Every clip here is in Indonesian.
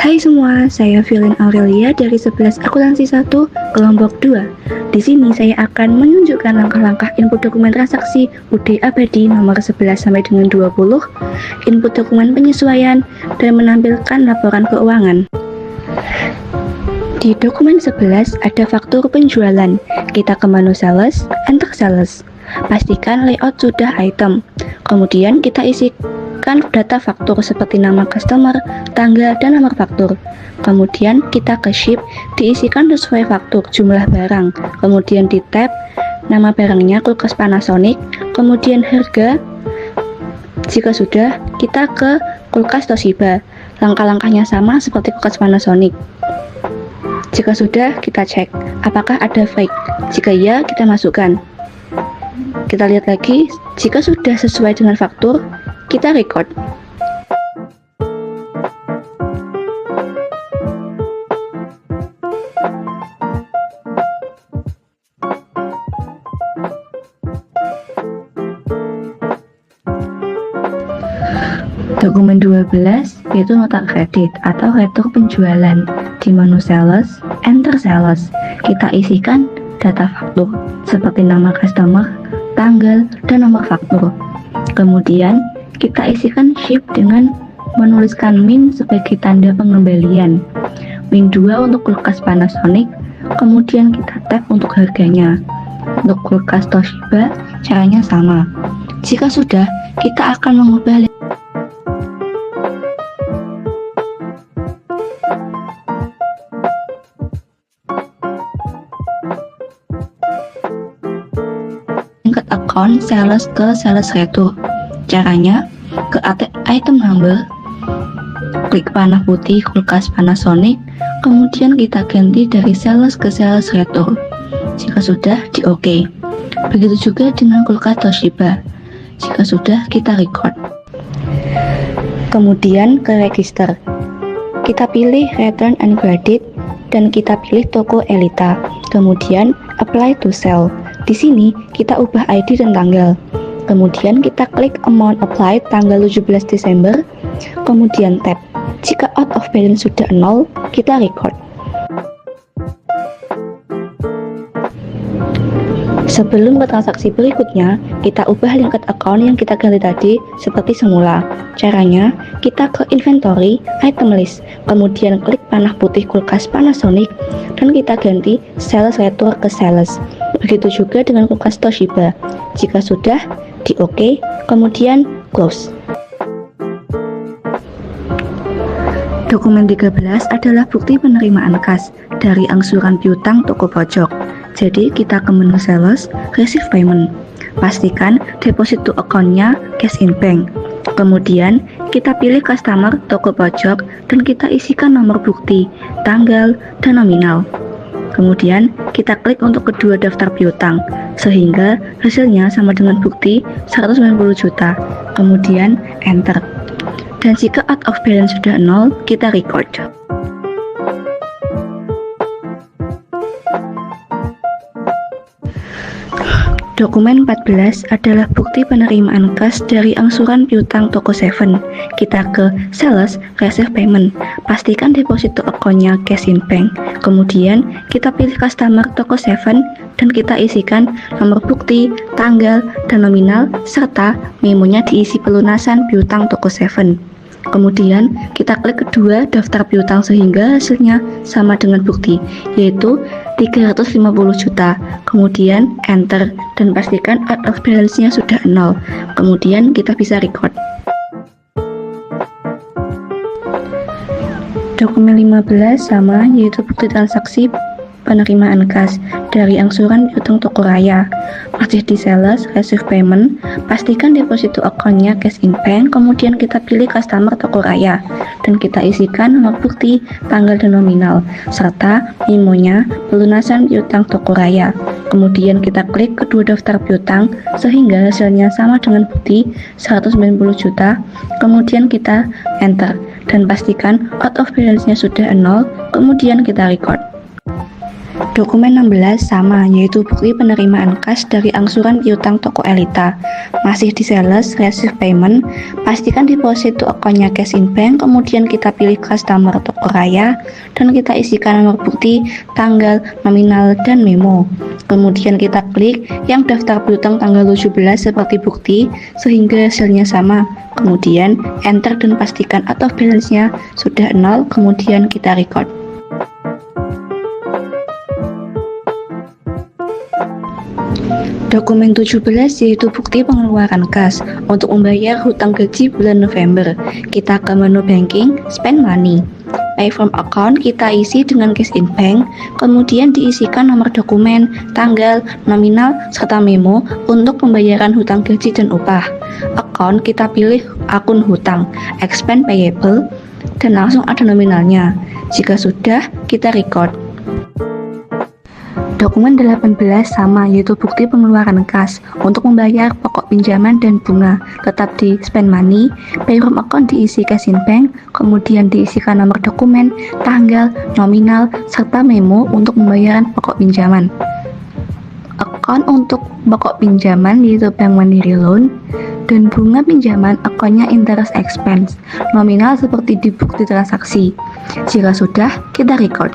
Hai semua, saya Filin Aurelia dari 11 Akuntansi 1 kelompok 2. Di sini saya akan menunjukkan langkah-langkah input dokumen transaksi UD Abadi nomor 11 sampai dengan 20, input dokumen penyesuaian, dan menampilkan laporan keuangan. Di dokumen 11 ada faktur penjualan. Kita ke menu sales, enter sales. Pastikan layout sudah item. Kemudian kita isikan data faktur seperti nama customer, tanggal, dan nomor faktur. Kemudian kita ke ship, diisikan sesuai faktur jumlah barang. Kemudian di tab, nama barangnya kulkas Panasonic, kemudian harga. Jika sudah, kita ke kulkas Toshiba. Langkah-langkahnya sama seperti kulkas Panasonic. Jika sudah, kita cek apakah ada fake. Jika iya, kita masukkan. Kita lihat lagi, jika sudah sesuai dengan faktur, kita record. Dokumen 12 yaitu nota kredit atau retur penjualan. Di menu sales, enter sales. Kita isikan data faktur seperti nama customer, tanggal, dan nomor faktur. Kemudian kita isikan ship dengan menuliskan min sebagai tanda pengembalian. Min 2 untuk kulkas Panasonic, kemudian kita tag untuk harganya. Untuk kulkas Toshiba, caranya sama. Jika sudah, kita akan mengubah lingkar account sales ke sales retur. Caranya, ke item number, klik panah putih kulkas Panasonic, kemudian kita ganti dari sales ke sales retur. Jika sudah, di OK. Begitu juga dengan kulkas Toshiba. Jika sudah, kita record. Kemudian ke register. Kita pilih return and credit dan kita pilih toko Elita. Kemudian apply to sell. Di sini kita ubah ID dan tanggal. Kemudian kita klik amount applied tanggal 17 Desember. Kemudian tab. Jika out of balance sudah 0, kita record. Sebelum ke transaksi berikutnya, kita ubah lingkar account yang kita ganti tadi seperti semula. Caranya, kita ke inventory, item list, kemudian klik panah putih kulkas Panasonic, dan kita ganti sales retur ke sales. Begitu juga dengan kulkas Toshiba. Jika sudah, di OK, kemudian close. Dokumen 13 adalah bukti penerimaan kas dari angsuran piutang toko pojok. Jadi kita ke menu sales, receive payment. Pastikan deposit to account-nya cash in bank. Kemudian kita pilih customer toko pojok dan kita isikan nomor bukti, tanggal, dan nominal. Kemudian kita klik untuk kedua daftar piutang sehingga hasilnya sama dengan bukti 190 juta. Kemudian enter. Dan jika out of balance sudah 0, kita record. Dokumen 14 adalah bukti penerimaan kas dari angsuran piutang toko 7. Kita ke sales, receive payment. Pastikan deposit to account-nya cash in bank. Kemudian kita pilih customer toko 7 dan kita isikan nomor bukti, tanggal, dan nominal serta memonya diisi pelunasan piutang toko 7. Kemudian kita klik kedua daftar piutang sehingga hasilnya sama dengan bukti, yaitu 350 juta. Kemudian enter dan pastikan out of balance-nya sudah 0. Kemudian kita bisa record. Dokumen 15 sama, yaitu bukti transaksi penerimaan kas dari angsuran piutang toko raya. Masih di sales, receive payment, pastikan deposit to account-nya cash in bank, kemudian kita pilih customer toko raya dan kita isikan nomor bukti, tanggal, dan nominal serta memonya pelunasan piutang toko raya. Kemudian kita klik kedua daftar piutang sehingga hasilnya sama dengan bukti 190 juta. Kemudian kita enter dan pastikan out of balance-nya sudah 0. Kemudian kita record. Dokumen 16 sama, yaitu bukti penerimaan kas dari angsuran piutang toko Elita. Masih di sales, receive payment, pastikan deposit to akunnya cash in bank, kemudian kita pilih customer toko raya, dan kita isikan nomor bukti, tanggal, nominal, dan memo. Kemudian kita klik yang daftar piutang tanggal 17 seperti bukti, sehingga hasilnya sama. Kemudian enter dan pastikan out of balance-nya sudah 0, kemudian kita record. Dokumen 17 yaitu bukti pengeluaran kas untuk membayar hutang gaji bulan November. Kita ke menu banking, spend money. Pay from account kita isi dengan cash in bank, kemudian diisikan nomor dokumen, tanggal, nominal, serta memo untuk pembayaran hutang gaji dan upah. Account kita pilih akun hutang, expense payable, dan langsung ada nominalnya. Jika sudah, kita record. Dokumen 18 sama, yaitu bukti pengeluaran kas untuk membayar pokok pinjaman dan bunga, tetap di spend money. Pay from account diisi cash in bank, kemudian diisikan nomor dokumen, tanggal, nominal, serta memo untuk pembayaran pokok pinjaman. Akun untuk pokok pinjaman yaitu Bank Mandiri Loan, dan bunga pinjaman akunnya interest expense, nominal seperti di bukti transaksi. Jika sudah, kita record.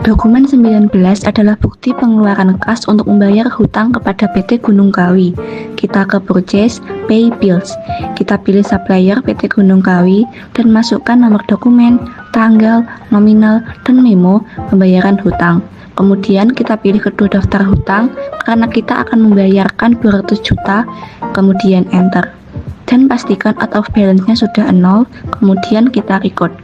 Dokumen 19 adalah bukti pengeluaran kas untuk membayar hutang kepada PT Gunung Kawi. Kita ke purchase, pay bills. Kita pilih supplier PT Gunung Kawi dan masukkan nomor dokumen, tanggal, nominal, dan memo pembayaran hutang. Kemudian kita pilih kedua daftar hutang karena kita akan membayarkan 200 juta, kemudian enter. Dan pastikan out of balance-nya sudah 0, kemudian kita record.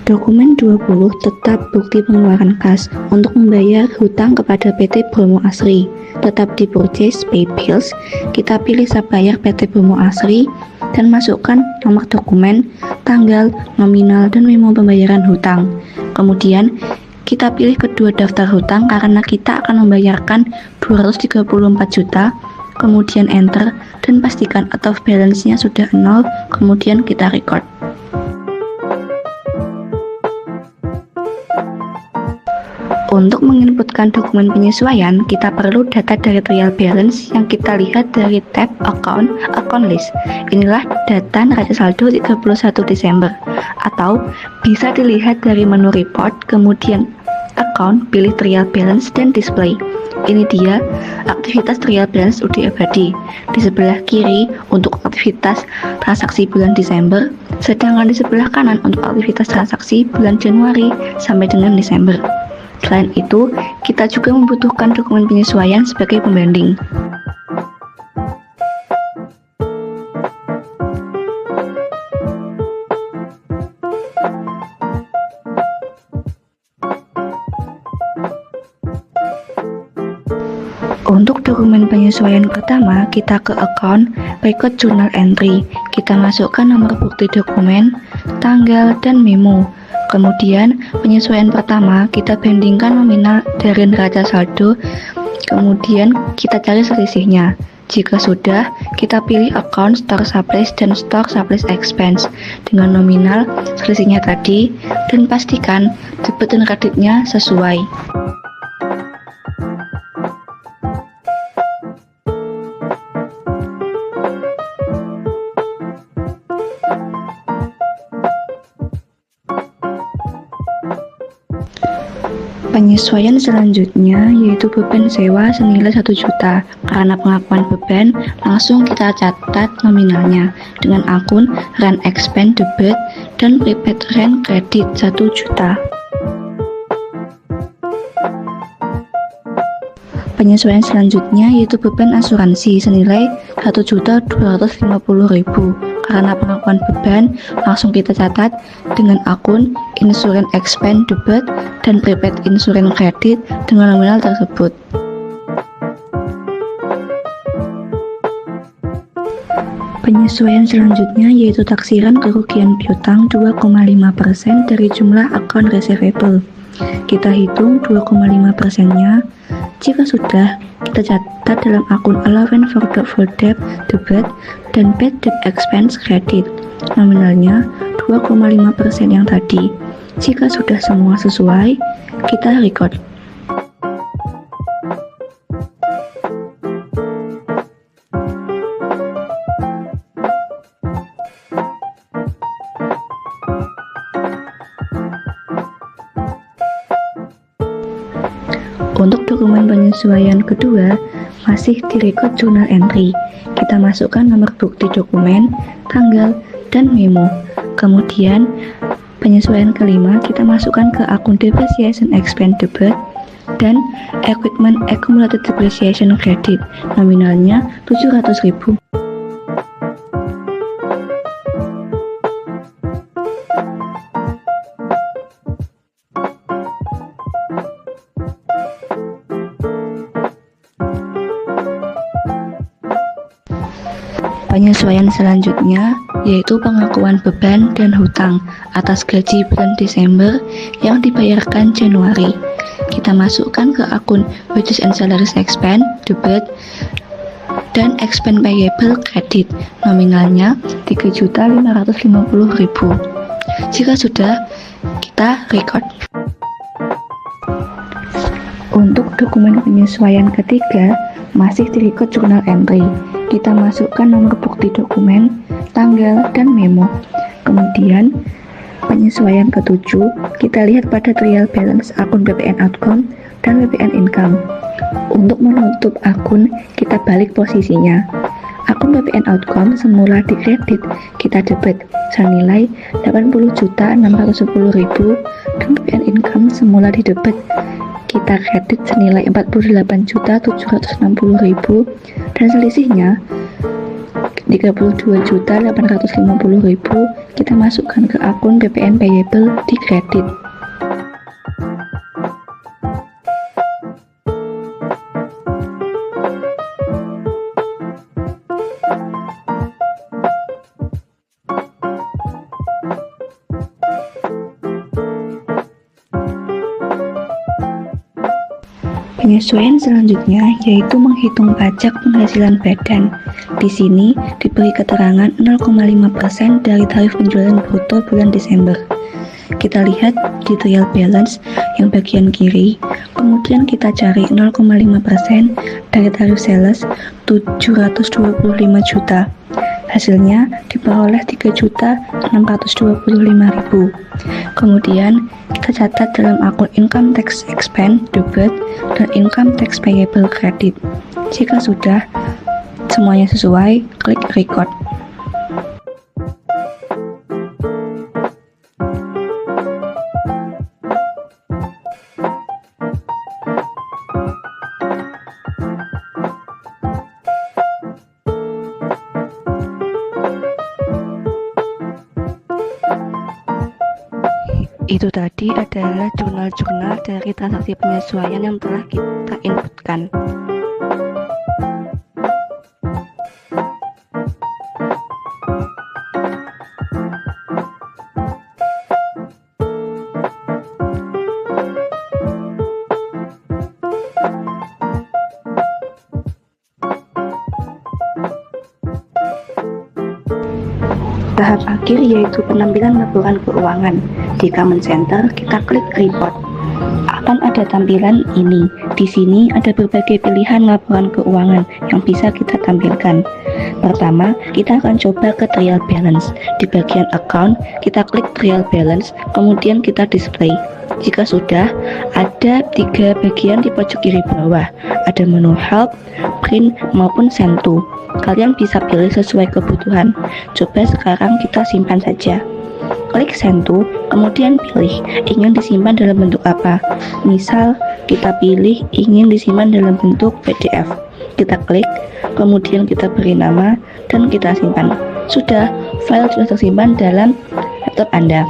Dokumen 20 tetap bukti pengeluaran kas untuk membayar hutang kepada PT Bromo Asri. Tetap di purchase pay bills, kita pilih supplier PT Bromo Asri dan masukkan nomor dokumen, tanggal, nominal, dan memo pembayaran hutang. Kemudian kita pilih kedua daftar hutang karena kita akan membayarkan 234 juta, kemudian enter dan pastikan out of balance-nya sudah 0, kemudian kita record. Untuk menginputkan dokumen penyesuaian, kita perlu data dari trial balance yang kita lihat dari tab account list. Inilah data neraca saldo 31 Desember. Atau bisa dilihat dari menu report, kemudian account, pilih trial balance dan display. Ini dia aktivitas trial balance UD Abadi. Di sebelah kiri untuk aktivitas transaksi bulan Desember, sedangkan di sebelah kanan untuk aktivitas transaksi bulan Januari sampai dengan Desember. Selain itu, kita juga membutuhkan dokumen penyesuaian sebagai pembanding. Untuk dokumen penyesuaian pertama, kita ke account, record journal entry. Kita masukkan nomor bukti dokumen, tanggal, dan memo. Kemudian penyesuaian pertama kita bandingkan nominal dari neraca saldo, kemudian kita cari selisihnya. Jika sudah, kita pilih account store supplies dan store supplies expense dengan nominal selisihnya tadi dan pastikan debit dan kreditnya sesuai. Penyesuaian selanjutnya yaitu beban sewa senilai 1 juta. Karena pengakuan beban, langsung kita catat nominalnya dengan akun rent expense debit dan prepaid rent credit 1 juta. Penyesuaian selanjutnya yaitu beban asuransi senilai 1.250.000. Karena pengakuan beban, langsung kita catat dengan akun insurance expense debit dan prepaid insurance credit dengan nominal tersebut. Penyesuaian selanjutnya yaitu taksiran kerugian piutang 2,5% dari jumlah akun receivable. Kita hitung 2,5%-nya. Jika sudah, kita catat dalam akun allowance for debt, debit, dan bad debt expense credit. Nominalnya 2,5% yang tadi. Jika sudah semua sesuai, kita record. Untuk dokumen penyesuaian kedua, masih direkod jurnal entry. Kita masukkan nomor bukti dokumen, tanggal, dan memo. Kemudian, penyesuaian kelima kita masukkan ke akun depreciation expense debit dan equipment accumulated depreciation credit. Nominalnya 700.000. Penyesuaian selanjutnya yaitu pengakuan beban dan hutang atas gaji bulan Desember yang dibayarkan Januari. Kita masukkan ke akun wages and salaries expense debit dan expense payable credit. Nominalnya 3.550.000. Jika sudah, kita record. Untuk dokumen penyesuaian ketiga, masih direkod jurnal entry. Kita masukkan nomor bukti dokumen, tanggal, dan memo. Kemudian, penyesuaian ketujuh, kita lihat pada trial balance akun BPN outcome dan BPN income. Untuk menutup akun, kita balik posisinya. Akun BPN outcome semula dikredit, kita debit senilai 80.610.000 dan BPN income semula didebit, kita kredit senilai 48.760.000 dan selisihnya 32.850.000 kita masukkan ke akun BPN payable di kredit. Penyesuaian selanjutnya yaitu menghitung pajak penghasilan badan. Di sini diberi keterangan 0,5% dari tarif penjualan bruto bulan Desember. Kita lihat di trial balance yang bagian kiri, kemudian kita cari 0,5% dari tarif sales 725 juta. Hasilnya diperoleh 3.625.000. Kemudian kita catat dalam akun income tax expense debit dan income tax payable credit. Jika sudah semuanya sesuai, klik record. Itu tadi adalah jurnal-jurnal dari transaksi penyesuaian yang telah kita inputkan. Tahap akhir yaitu penampilan laporan keuangan. Di Comment Center, kita klik report. Akan ada tampilan ini. Di sini ada berbagai pilihan laporan keuangan yang bisa kita tampilkan. Pertama, kita akan coba ke trial balance. Di bagian account, kita klik trial balance, kemudian kita display. Jika sudah, ada 3 bagian di pojok kiri bawah. Ada menu help, print, maupun send to. Kalian bisa pilih sesuai kebutuhan. Coba sekarang kita simpan saja. Klik send to, kemudian pilih ingin disimpan dalam bentuk apa. Misal, kita pilih ingin disimpan dalam bentuk PDF. Kita klik, kemudian kita beri nama, dan kita simpan. Sudah, file sudah tersimpan dalam laptop Anda.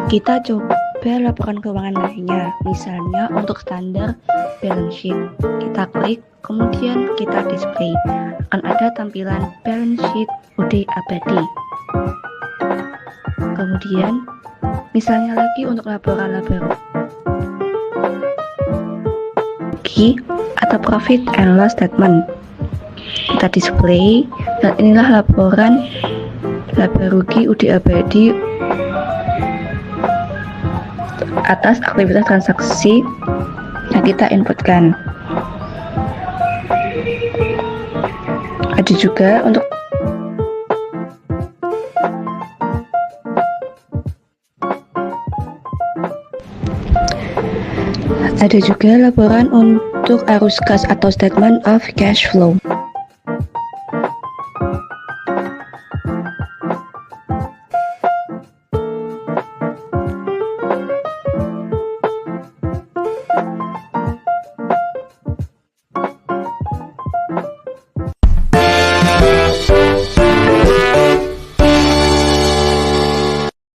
Kita coba laporan keuangan lainnya, misalnya untuk standar balance sheet. Kita klik, kemudian kita display. akan ada tampilan balance sheet UD abadi. Kemudian, misalnya lagi untuk laporan laba rugi atau profit and loss statement. Kita display, dan inilah laporan laba rugi UD abadi atas aktivitas transaksi yang kita inputkan. Ada juga laporan untuk arus kas atau statement of cash flow.